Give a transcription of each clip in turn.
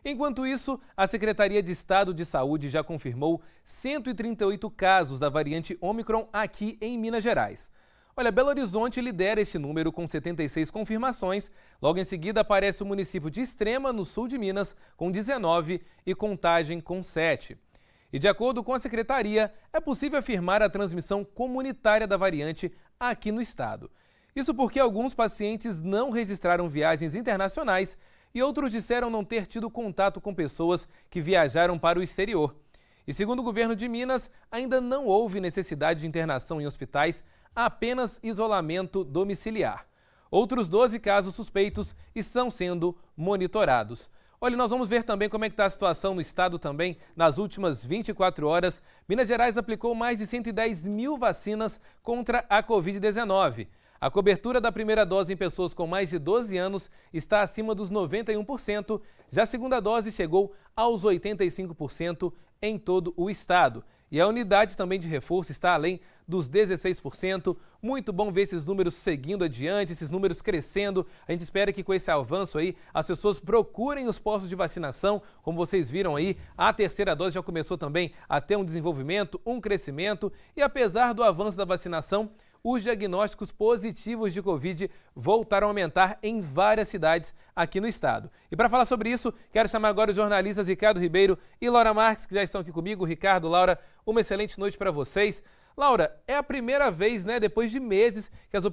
Enquanto isso, a Secretaria de Estado de Saúde já confirmou 138 casos da variante Ômicron aqui em Minas Gerais. Olha, Belo Horizonte lidera esse número com 76 confirmações. Logo em seguida aparece o município de Extrema, no sul de Minas, com 19 e Contagem com 7. E de acordo com a secretaria, é possível afirmar a transmissão comunitária da variante aqui no estado. Isso porque alguns pacientes não registraram viagens internacionais e outros disseram não ter tido contato com pessoas que viajaram para o exterior. E segundo o governo de Minas, ainda não houve necessidade de internação em hospitais, apenas isolamento domiciliar. Outros 12 casos suspeitos estão sendo monitorados. Olha, nós vamos ver também como é que está a situação no estado também. Nas últimas 24 horas, Minas Gerais aplicou mais de 110 mil vacinas contra a Covid-19. A cobertura da primeira dose em pessoas com mais de 12 anos está acima dos 91%, já a segunda dose chegou aos 85% em todo o estado. E a unidade também de reforço está além dos 16%. Muito bom ver esses números seguindo adiante, esses números crescendo. A gente espera que com esse avanço aí, as pessoas procurem os postos de vacinação. Como vocês viram aí, a terceira dose já começou também a ter um desenvolvimento, um crescimento. E apesar do avanço da vacinação, os diagnósticos positivos de Covid voltaram a aumentar em várias cidades aqui no estado. E para falar sobre isso, quero chamar agora os jornalistas Ricardo Ribeiro e Laura Marques, que já estão aqui comigo. Ricardo, Laura, uma excelente noite para vocês. Laura, é a primeira vez, né, depois de meses, que as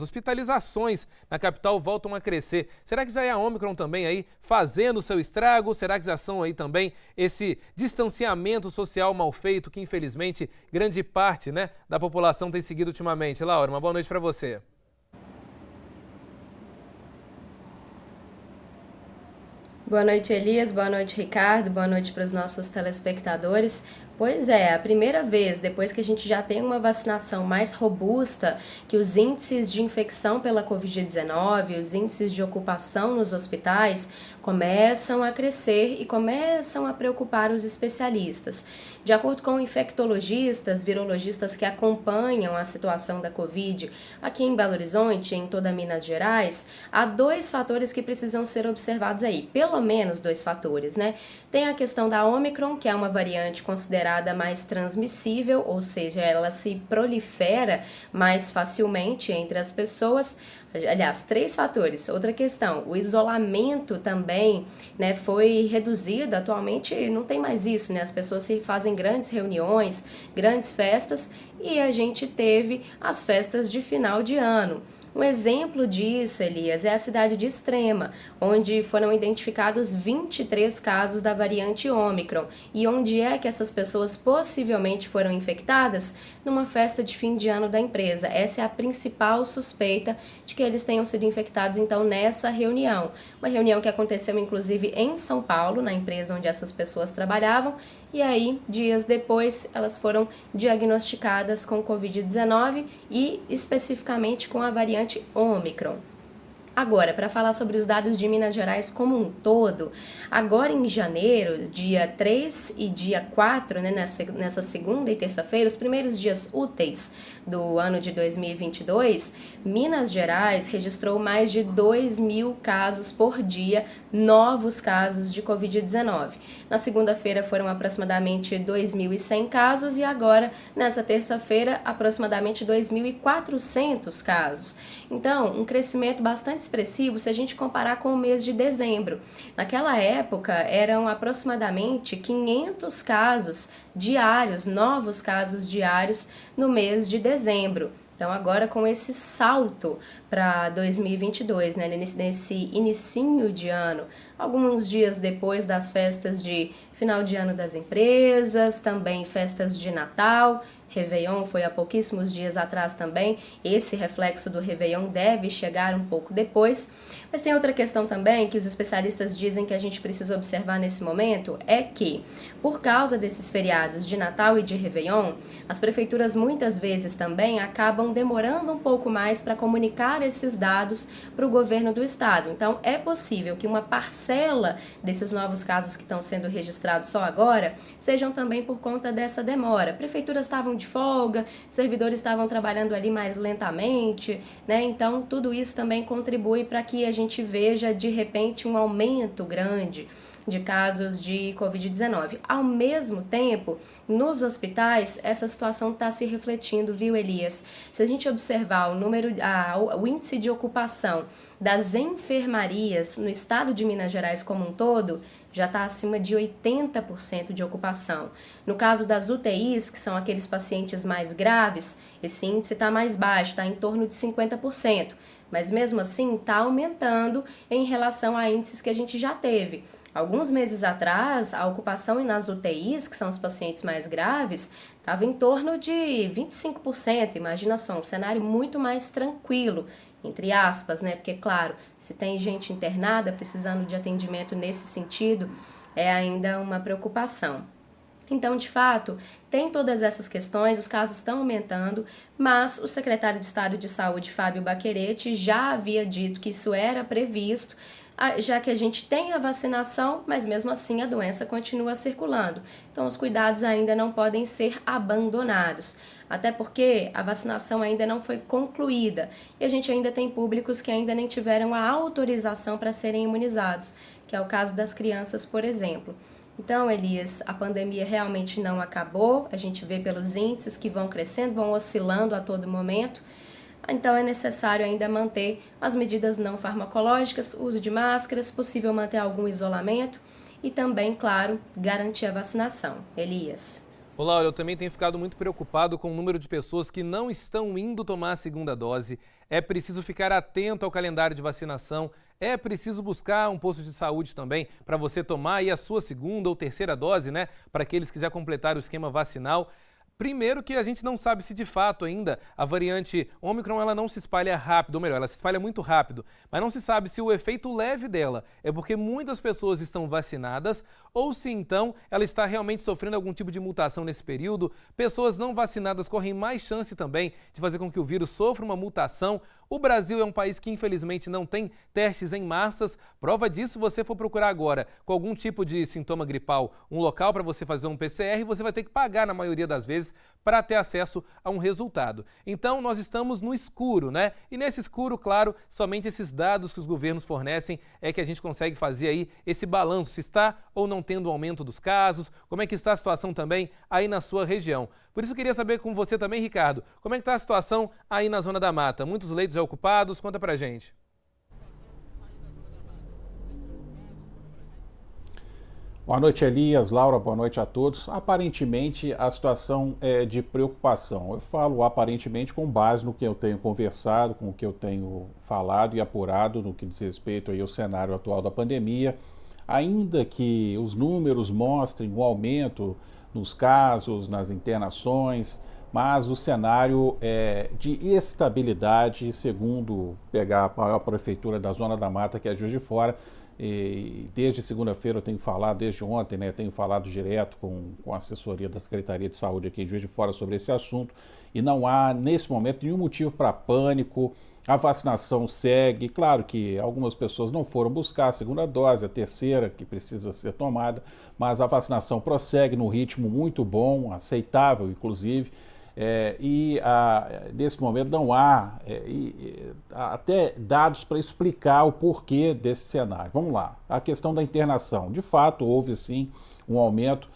hospitalizações na capital voltam a crescer. Será que já é a Ômicron também aí fazendo o seu estrago? Será que já são aí também esse distanciamento social mal feito que, infelizmente, grande parte, né, da população tem seguido ultimamente? Laura, uma boa noite para você. Boa noite, Elias. Boa noite, Ricardo. Boa noite para os nossos telespectadores. Pois é, a primeira vez, depois que a gente já tem uma vacinação mais robusta, que os índices de infecção pela Covid-19, os índices de ocupação nos hospitais começam a crescer e começam a preocupar os especialistas. De acordo com infectologistas, virologistas que acompanham a situação da Covid aqui em Belo Horizonte, em toda Minas Gerais, há 2 fatores que precisam ser observados aí, pelo menos 2 fatores, né? Tem a questão da Ômicron, que é uma variante considerada mais transmissível, ou seja, ela se prolifera mais facilmente entre as pessoas. Aliás, 3 fatores. Outra questão, o isolamento também, né, foi reduzido. Atualmente não tem mais isso, né? As pessoas se fazem grandes reuniões, grandes festas, e a gente teve as festas de final de ano. Um exemplo disso, Elias, é a cidade de Extrema, onde foram identificados 23 casos da variante Ômicron. E onde é que essas pessoas possivelmente foram infectadas? Numa festa de fim de ano da empresa. Essa é a principal suspeita de que eles tenham sido infectados, então, nessa reunião. Uma reunião que aconteceu, inclusive, em São Paulo, na empresa onde essas pessoas trabalhavam. E aí, dias depois, elas foram diagnosticadas com Covid-19 e especificamente com a variante Ômicron. Agora, para falar sobre os dados de Minas Gerais como um todo, agora em janeiro, dia 3 e dia 4, né, nessa segunda e terça-feira, os primeiros dias úteis do ano de 2022, Minas Gerais registrou mais de 2.000 casos por dia, novos casos de Covid-19. Na segunda-feira foram aproximadamente 2.100 casos e agora, nessa terça-feira, aproximadamente 2.400 casos. Então, um crescimento bastante expressivo se a gente comparar com o mês de dezembro. Naquela época, eram aproximadamente 500 casos diários, novos casos diários no mês de dezembro. Então, agora com esse salto para 2022, né, nesse inicinho de ano, alguns dias depois das festas de final de ano das empresas, também festas de Natal, Réveillon foi há pouquíssimos dias atrás também, esse reflexo do Réveillon deve chegar um pouco depois. Mas tem outra questão também que os especialistas dizem que a gente precisa observar nesse momento, é que, por causa desses feriados de Natal e de Réveillon, as prefeituras muitas vezes também acabam demorando um pouco mais para comunicar esses dados para o governo do estado. Então, é possível que uma parcela desses novos casos que estão sendo registrados só agora sejam também por conta dessa demora. Prefeituras estavam de folga, servidores estavam trabalhando ali mais lentamente, né? Então, tudo isso também contribui para que a gente veja de repente um aumento grande de casos de Covid-19. Ao mesmo tempo, nos hospitais, essa situação está se refletindo, viu, Elias? Se a gente observar o índice de ocupação das enfermarias no estado de Minas Gerais como um todo, já está acima de 80% de ocupação. No caso das UTIs, que são aqueles pacientes mais graves, esse índice está mais baixo, está em torno de 50%. Mas mesmo assim está aumentando em relação a índices que a gente já teve. Alguns meses atrás, a ocupação nas UTIs, que são os pacientes mais graves, estava em torno de 25%. Imagina só, um cenário muito mais tranquilo, entre aspas, né? Porque, claro, se tem gente internada precisando de atendimento nesse sentido, é ainda uma preocupação. Então, de fato, tem todas essas questões, os casos estão aumentando, mas o secretário de Estado de Saúde, Fábio Baccherete, já havia dito que isso era previsto, já que a gente tem a vacinação, mas mesmo assim a doença continua circulando. Então, os cuidados ainda não podem ser abandonados, até porque a vacinação ainda não foi concluída e a gente ainda tem públicos que ainda nem tiveram a autorização para serem imunizados, que é o caso das crianças, por exemplo. Então, Elias, a pandemia realmente não acabou, a gente vê pelos índices que vão crescendo, vão oscilando a todo momento. Então, é necessário ainda manter as medidas não farmacológicas, uso de máscaras, possível manter algum isolamento e também, claro, garantir a vacinação. Elias. Olá, eu também tenho ficado muito preocupado com o número de pessoas que não estão indo tomar a segunda dose. É preciso ficar atento ao calendário de vacinação. É preciso buscar um posto de saúde também para você tomar aí a sua segunda ou terceira dose, né? Para aqueles que já completaram o esquema vacinal. Primeiro que a gente não sabe se de fato ainda a variante Ômicron ela não se espalha rápido, ou melhor, ela se espalha muito rápido, mas não se sabe se o efeito leve dela é porque muitas pessoas estão vacinadas ou se então ela está realmente sofrendo algum tipo de mutação nesse período. Pessoas não vacinadas correm mais chance também de fazer com que o vírus sofra uma mutação. O Brasil é um país que infelizmente não tem testes em massas. Prova disso, se você for procurar agora com algum tipo de sintoma gripal, um local para você fazer um PCR, você vai ter que pagar na maioria das vezes para ter acesso a um resultado. Então, nós estamos no escuro, né? E nesse escuro, claro, somente esses dados que os governos fornecem é que a gente consegue fazer aí esse balanço, se está ou não tendo um aumento dos casos, como é que está a situação também aí na sua região. Por isso eu queria saber com você também, Ricardo, como é que está a situação aí na Zona da Mata? Muitos leitos já ocupados? Conta pra gente. Boa noite, Elias, Laura, boa noite a todos. Aparentemente, a situação é de preocupação. Eu falo aparentemente com base no que eu tenho conversado, com o que eu tenho falado e apurado no que diz respeito aí ao cenário atual da pandemia. Ainda que os números mostrem um aumento nos casos, nas internações, mas o cenário é de estabilidade, segundo pegar a maior prefeitura da Zona da Mata, que é Juiz de Fora. E desde segunda-feira eu tenho falado, desde ontem, né, tenho falado direto com a assessoria da Secretaria de Saúde aqui em Juiz de Fora sobre esse assunto e não há, nesse momento, nenhum motivo para pânico. A vacinação segue, claro que algumas pessoas não foram buscar a segunda dose, a terceira que precisa ser tomada, mas a vacinação prossegue num ritmo muito bom, aceitável inclusive. Nesse momento não há até dados para explicar o porquê desse cenário. Vamos lá, a questão da internação. De fato, houve sim um aumento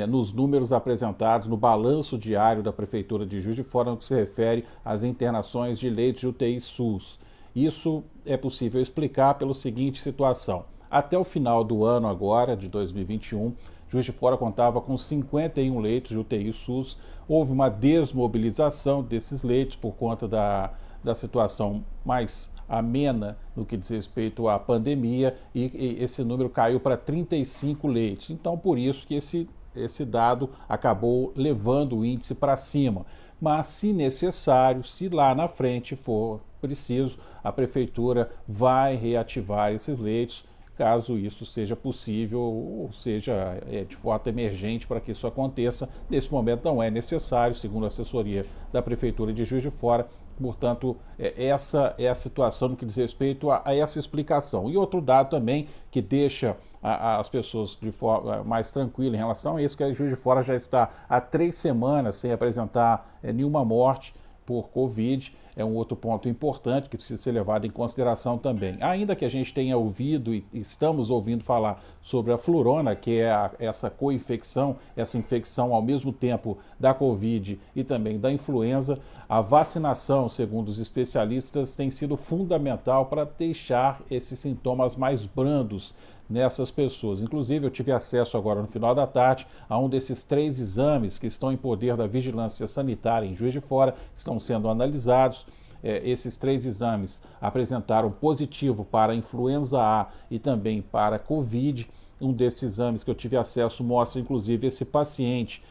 nos números apresentados no balanço diário da Prefeitura de Juiz de Fora no que se refere às internações de leitos de UTI SUS. Isso é possível explicar pela seguinte situação. Até o final do ano agora, de 2021, Juiz de Fora contava com 51 leitos de UTI SUS. Houve uma desmobilização desses leitos por conta da situação mais amena no que diz respeito à pandemia e esse número caiu para 35 leitos. Então, por isso que esse dado acabou levando o índice para cima. Mas, se necessário, se lá na frente for preciso, a Prefeitura vai reativar esses leitos, caso isso seja possível ou seja de forma emergente para que isso aconteça. Nesse momento não é necessário, segundo a assessoria da Prefeitura de Juiz de Fora. Portanto, essa é a situação no que diz respeito a essa explicação. E outro dado também que deixa as pessoas de forma mais tranquila em relação a isso, que a Juiz de Fora já está há 3 semanas sem apresentar nenhuma morte por Covid, é um outro ponto importante que precisa ser levado em consideração também. Ainda que a gente tenha ouvido e estamos ouvindo falar sobre a florona, que é essa co-infecção, essa infecção ao mesmo tempo da Covid e também da influenza, a vacinação, segundo os especialistas, tem sido fundamental para deixar esses sintomas mais brandos nessas pessoas. Inclusive, eu tive acesso agora no final da tarde a um desses 3 exames que estão em poder da Vigilância Sanitária em Juiz de Fora, estão sendo analisados. Esses 3 exames apresentaram positivo para a influenza A e também para a Covid. Um desses exames que eu tive acesso mostra, inclusive, esse paciente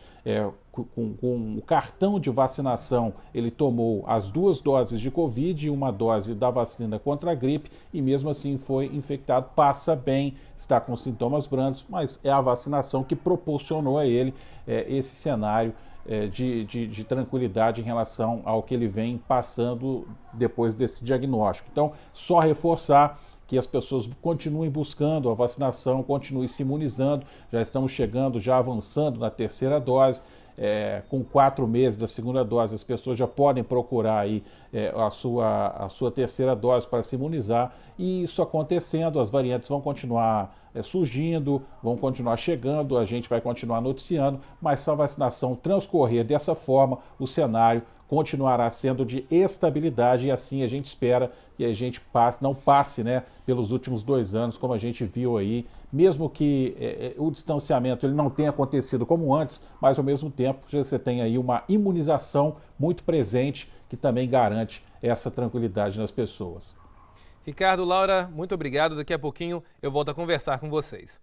com o cartão de vacinação, ele tomou as 2 doses de Covid e 1 dose da vacina contra a gripe e mesmo assim foi infectado, passa bem, está com sintomas brandos, mas é a vacinação que proporcionou a ele esse cenário de tranquilidade em relação ao que ele vem passando depois desse diagnóstico. Então, só reforçar que as pessoas continuem buscando a vacinação, continuem se imunizando. Já estamos chegando, já avançando na 3ª dose. Com 4 meses da 2ª dose, as pessoas já podem procurar aí a sua 3ª dose para se imunizar. E isso acontecendo, as variantes vão continuar surgindo, vão continuar chegando, a gente vai continuar noticiando, mas se a vacinação transcorrer dessa forma, o cenário continuará sendo de estabilidade e assim a gente espera que a gente não passe, né, pelos últimos 2 anos, como a gente viu aí, mesmo que o distanciamento ele não tenha acontecido como antes, mas ao mesmo tempo você tem aí uma imunização muito presente que também garante essa tranquilidade nas pessoas. Ricardo, Laura, muito obrigado. Daqui a pouquinho eu volto a conversar com vocês.